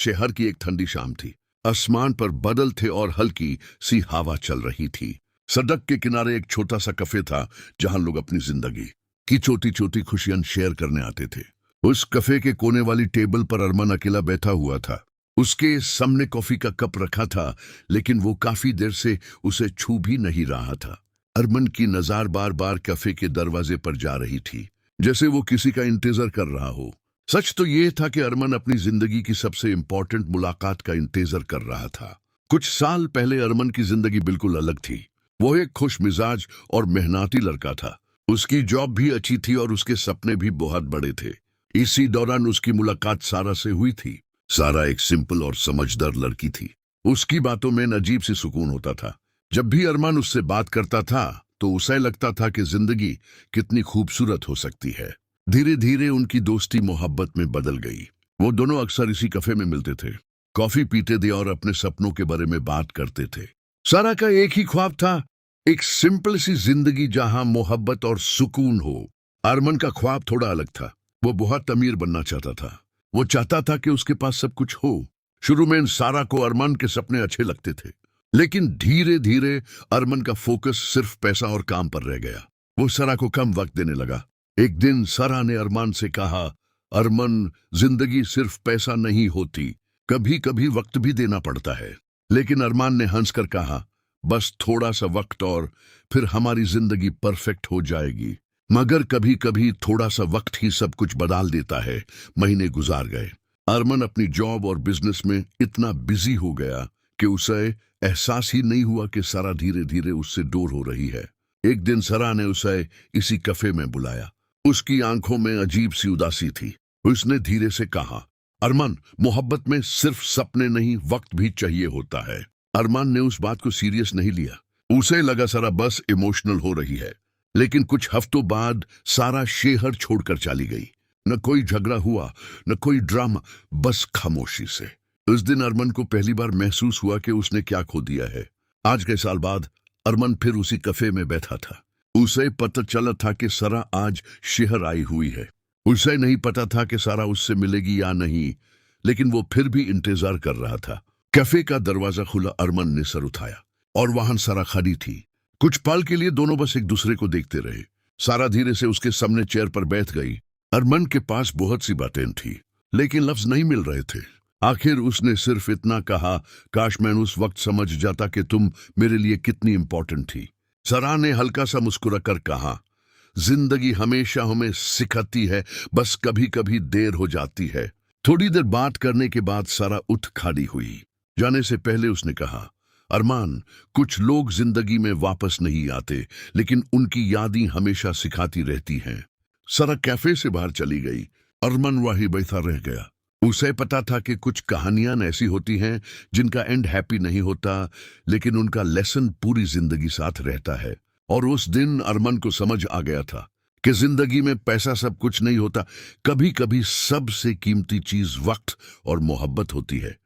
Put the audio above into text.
शहर की एक ठंडी शाम थी। आसमान पर बादल थे और हल्की सी हवा चल रही थी। सड़क के किनारे एक छोटा सा कैफे था जहां लोग अपनी जिंदगी की छोटी छोटी खुशियां शेयर करने आते थे। उस कैफे के कोने वाली टेबल पर अरमान अकेला बैठा हुआ था। उसके सामने कॉफी का कप रखा था, लेकिन वो काफी देर से उसे छू भी नहीं रहा था। अरमान की नजर बार बार कैफे के दरवाजे पर जा रही थी, जैसे वो किसी का इंतजार कर रहा हो। सच तो यह था कि अरमान अपनी जिंदगी की सबसे इंपॉर्टेंट मुलाकात का इंतजार कर रहा था। कुछ साल पहले अरमान की जिंदगी बिल्कुल अलग थी। वो एक खुश मिजाज और मेहनती लड़का था। उसकी जॉब भी अच्छी थी और उसके सपने भी बहुत बड़े थे। इसी दौरान उसकी मुलाकात सारा से हुई थी। सारा एक सिंपल और समझदार लड़की थी। उसकी बातों में अजीब सी सुकून होता था। जब भी अरमान उससे बात करता था तो उसे लगता था कि जिंदगी कितनी खूबसूरत हो सकती है। धीरे धीरे उनकी दोस्ती मोहब्बत में बदल गई। वो दोनों अक्सर इसी कैफे में मिलते थे, कॉफी पीते थे और अपने सपनों के बारे में बात करते थे। सारा का एक ही ख्वाब था, एक सिंपल सी जिंदगी जहां मोहब्बत और सुकून हो। अरमान का ख्वाब थोड़ा अलग था। वो बहुत अमीर बनना चाहता था। वो चाहता था कि उसके पास सब कुछ हो। शुरू में सारा को अरमान के सपने अच्छे लगते थे, लेकिन धीरे धीरे अरमान का फोकस सिर्फ पैसा और काम पर रह गया। वो सारा को कम वक्त देने लगा। एक दिन सारा ने अरमान से कहा, अरमान, जिंदगी सिर्फ पैसा नहीं होती, कभी कभी वक्त भी देना पड़ता है। लेकिन अरमान ने हंसकर कहा, बस थोड़ा सा वक्त और फिर हमारी जिंदगी परफेक्ट हो जाएगी। मगर कभी कभी थोड़ा सा वक्त ही सब कुछ बदल देता है। महीने गुजार गए। अरमान अपनी जॉब और बिजनेस में इतना बिजी हो गया कि उसे एहसास ही नहीं हुआ कि सारा धीरे धीरे उससे दूर हो रही है। एक दिन सारा ने उसे इसी कैफे में बुलाया। उसकी आंखों में अजीब सी उदासी थी। उसने धीरे से कहा, अरमान, मोहब्बत में सिर्फ सपने नहीं, वक्त भी चाहिए होता है। अरमान ने उस बात को सीरियस नहीं लिया। उसे लगा सारा बस इमोशनल हो रही है। लेकिन कुछ हफ्तों बाद सारा शहर छोड़कर चली गई। न कोई झगड़ा हुआ, न कोई ड्रामा, बस खामोशी से। उस दिन अरमान को पहली बार महसूस हुआ कि उसने क्या खो दिया है। आज के साल बाद अरमान फिर उसी कैफे में बैठा था। उसे पता चला था कि सारा आज शहर आई हुई है। उसे नहीं पता था कि सारा उससे मिलेगी या नहीं, लेकिन वो फिर भी इंतजार कर रहा था। कैफे का दरवाजा खुला। अरमान ने सर उठाया और वहां सारा खड़ी थी। कुछ पल के लिए दोनों बस एक दूसरे को देखते रहे। सारा धीरे से उसके सामने चेयर पर बैठ गई। अरमान के पास बहुत सी बातें थी, लेकिन लफ्ज नहीं मिल रहे थे। आखिर उसने सिर्फ इतना कहा, काश मैं उस वक्त समझ जाता कि तुम मेरे लिए कितनी इंपॉर्टेंट थी। सारा ने हल्का सा मुस्कुराकर कहा, जिंदगी हमेशा हमें सिखाती है, बस कभी कभी देर हो जाती है। थोड़ी देर बात करने के बाद सारा उठ खड़ी हुई। जाने से पहले उसने कहा, अरमान, कुछ लोग जिंदगी में वापस नहीं आते, लेकिन उनकी यादें हमेशा सिखाती रहती हैं। सारा कैफे से बाहर चली गई। अरमान वहीं बैठा रह गया। उसे पता था कि कुछ कहानियां ऐसी होती हैं जिनका एंड हैप्पी नहीं होता, लेकिन उनका लेसन पूरी जिंदगी साथ रहता है। और उस दिन अरमान को समझ आ गया था कि जिंदगी में पैसा सब कुछ नहीं होता। कभी कभी सबसे कीमती चीज वक्त और मोहब्बत होती है।